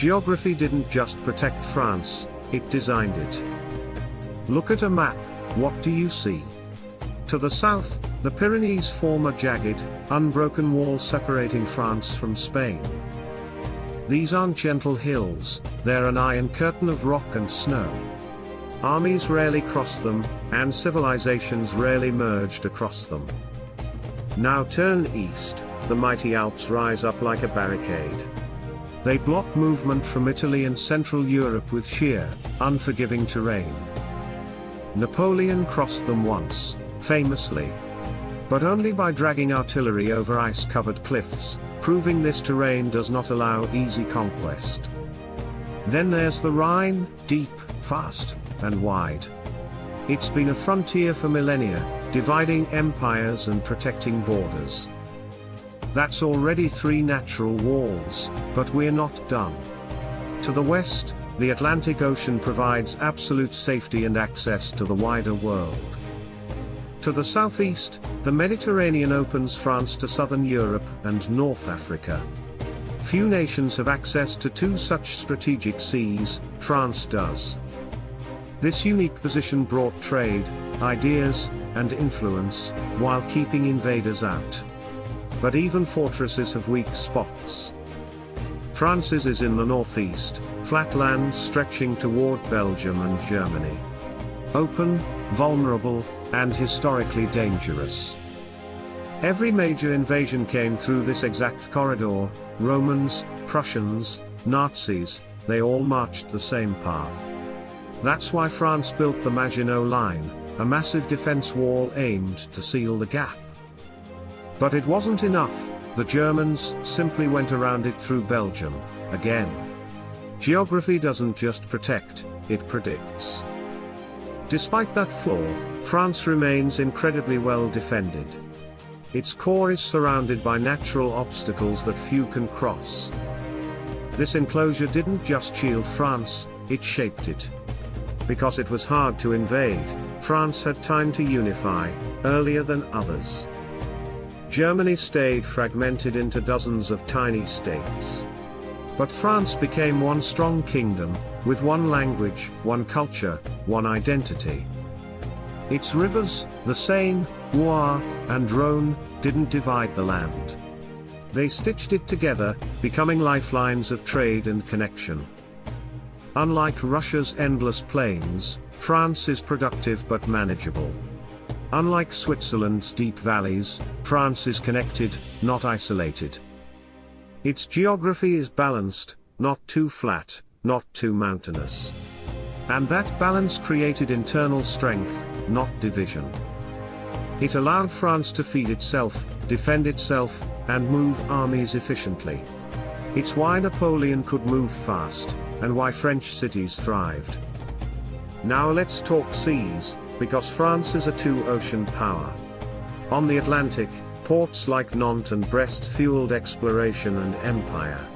Geography didn't just protect France, it designed it. Look at a map, what do you see? To the south, the Pyrenees form a jagged, unbroken wall separating France from Spain. These aren't gentle hills, they're an iron curtain of rock and snow. Armies rarely crossed them, and civilizations rarely merged across them. Now turn east, the mighty Alps rise up like a barricade. They block movement from Italy and Central Europe with sheer, unforgiving terrain. Napoleon crossed them once, famously. But only by dragging artillery over ice-covered cliffs, proving this terrain does not allow easy conquest. Then there's the Rhine, deep, fast, and wide. It's been a frontier for millennia, dividing empires and protecting borders. That's already 3 natural walls, but we're not done. To the west, the Atlantic Ocean provides absolute safety and access to the wider world. To the southeast, the Mediterranean opens France to southern Europe and North Africa. Few nations have access to 2 such strategic seas, France does. This unique position brought trade, ideas, and influence, while keeping invaders out. But even fortresses have weak spots. France's is in the northeast, flat land stretching toward Belgium and Germany. Open, vulnerable, and historically dangerous. Every major invasion came through this exact corridor. Romans, Prussians, Nazis, they all marched the same path. That's why France built the Maginot Line, a massive defense wall aimed to seal the gap. But it wasn't enough, the Germans simply went around it through Belgium, again. Geography doesn't just protect, it predicts. Despite that flaw, France remains incredibly well defended. Its core is surrounded by natural obstacles that few can cross. This enclosure didn't just shield France, it shaped it. Because it was hard to invade, France had time to unify, earlier than others. Germany stayed fragmented into dozens of tiny states. But France became one strong kingdom, with one language, one culture, one identity. Its rivers, the Seine, Loire, and Rhône, didn't divide the land. They stitched it together, becoming lifelines of trade and connection. Unlike Russia's endless plains, France is productive but manageable. Unlike Switzerland's deep valleys, France is connected, not isolated. Its geography is balanced, not too flat, not too mountainous. And that balance created internal strength, not division. It allowed France to feed itself, defend itself, and move armies efficiently. It's why Napoleon could move fast, and why French cities thrived. Now let's talk seas, because France is a 2-ocean power. On the Atlantic, ports like Nantes and Brest fueled exploration and empire.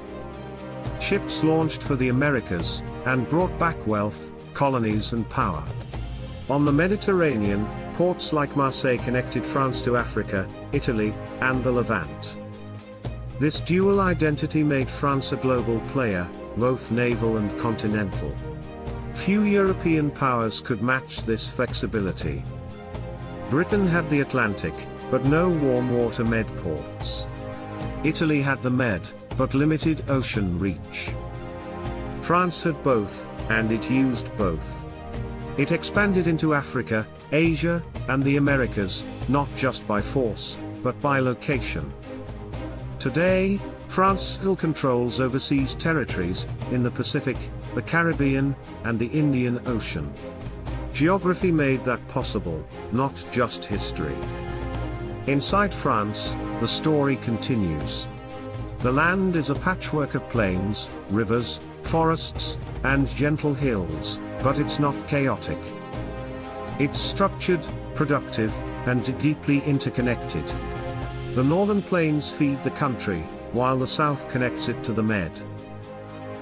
Ships launched for the Americas, and brought back wealth, colonies and power. On the Mediterranean, ports like Marseille connected France to Africa, Italy, and the Levant. This dual identity made France a global player, both naval and continental. Few European powers could match this flexibility. Britain had the Atlantic, but no warm water med ports. Italy had the Med, but limited ocean reach. France had both, and it used both. It expanded into Africa, Asia, and the Americas, not just by force, but by location. Today, France still controls overseas territories, in the Pacific, the Caribbean, and the Indian Ocean. Geography made that possible, not just history. Inside France, the story continues. The land is a patchwork of plains, rivers, forests, and gentle hills, but it's not chaotic. It's structured, productive, and deeply interconnected. The northern plains feed the country, while the south connects it to the Med.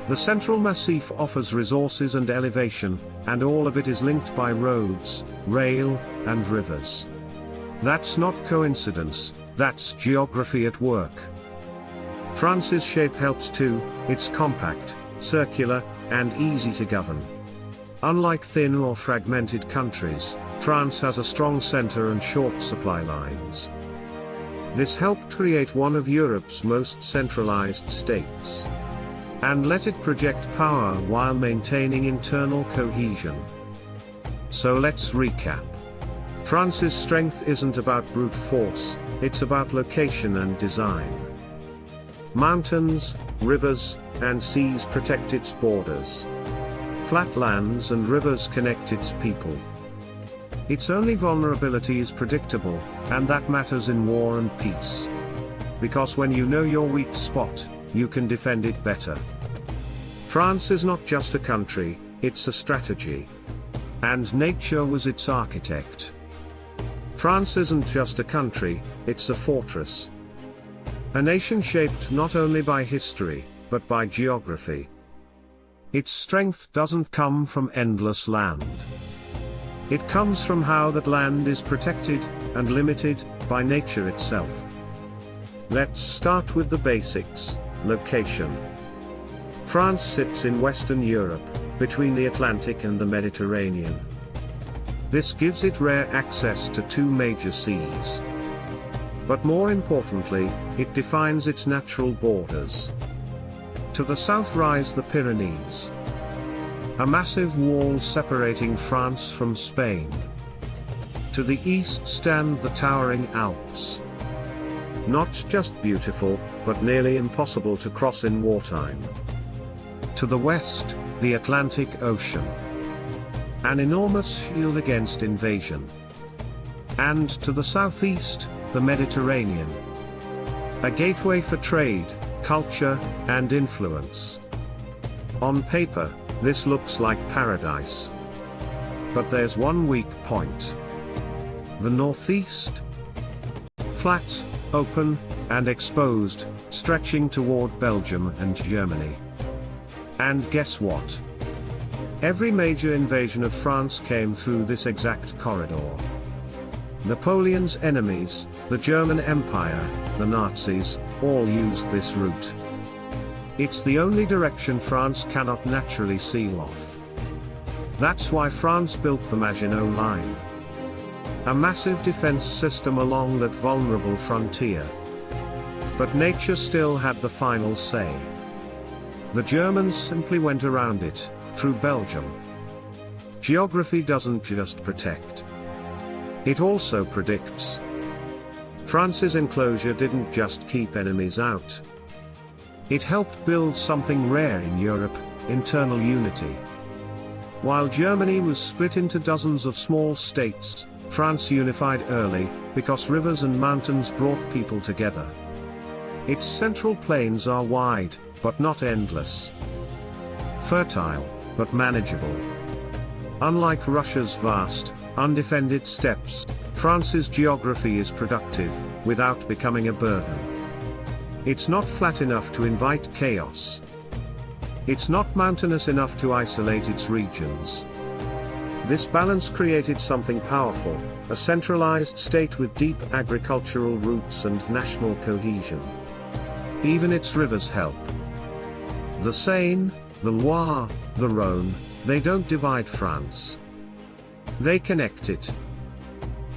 The central massif offers resources and elevation, and all of it is linked by roads, rail, and rivers. That's not coincidence, that's geography at work. France's shape helps too, it's compact, circular, and easy to govern. Unlike thin or fragmented countries, France has a strong center and short supply lines. This helped create one of Europe's most centralized states, and let it project power while maintaining internal cohesion. So let's recap. France's strength isn't about brute force, it's about location and design. Mountains, rivers, and seas protect its borders. Flatlands and rivers connect its people. Its only vulnerability is predictable, and that matters in war and peace. Because when you know your weak spot, you can defend it better. France is not just a country, it's a strategy. And nature was its architect. France isn't just a country, it's a fortress. A nation shaped not only by history, but by geography. Its strength doesn't come from endless land. It comes from how that land is protected and limited by nature itself. Let's start with the basics: location. France sits in Western Europe, between the Atlantic and the Mediterranean. This gives it rare access to two major seas. But more importantly, it defines its natural borders. To the south rise the Pyrenees, a massive wall separating France from Spain. To the east stand the towering Alps. Not just beautiful, but nearly impossible to cross in wartime. To the west, the Atlantic Ocean, an enormous shield against invasion. And to the southeast, the Mediterranean, a gateway for trade, culture, and influence. On paper, this looks like paradise. But there's one weak point. The northeast? Flat, open, and exposed, stretching toward Belgium and Germany. And guess what? Every major invasion of France came through this exact corridor. Napoleon's enemies, the German Empire, the Nazis, all used this route. It's the only direction France cannot naturally seal off. That's why France built the Maginot Line, a massive defense system along that vulnerable frontier. But nature still had the final say. The Germans simply went around it, through Belgium. Geography doesn't just protect. It also predicts. France's enclosure didn't just keep enemies out. It helped build something rare in Europe, internal unity. While Germany was split into dozens of small states, France unified early, because rivers and mountains brought people together. Its central plains are wide, but not endless. Fertile, but manageable. Unlike Russia's vast, undefended steppes, France's geography is productive, without becoming a burden. It's not flat enough to invite chaos. It's not mountainous enough to isolate its regions. This balance created something powerful, a centralized state with deep agricultural roots and national cohesion. Even its rivers help. The Seine, the Loire, the Rhône, they don't divide France. They connect it.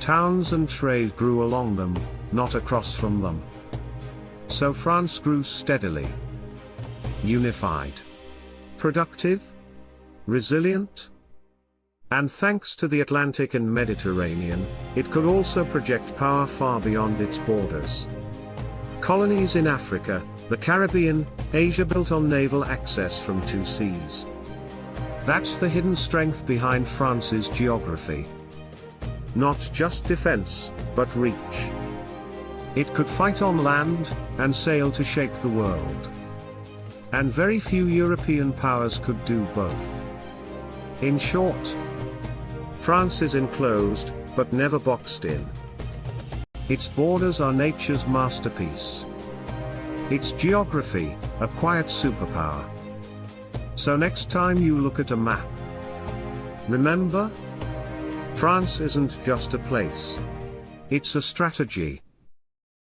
Towns and trade grew along them, not across from them. So France grew steadily. Unified. Productive. Resilient. And thanks to the Atlantic and Mediterranean, it could also project power far beyond its borders. Colonies in Africa, the Caribbean, Asia built on naval access from two seas. That's the hidden strength behind France's geography. Not just defense, but reach. It could fight on land, and sail to shape the world. And very few European powers could do both. In short, France is enclosed, but never boxed in. Its borders are nature's masterpiece. Its geography, a quiet superpower. So next time you look at a map, remember? France isn't just a place. It's a strategy.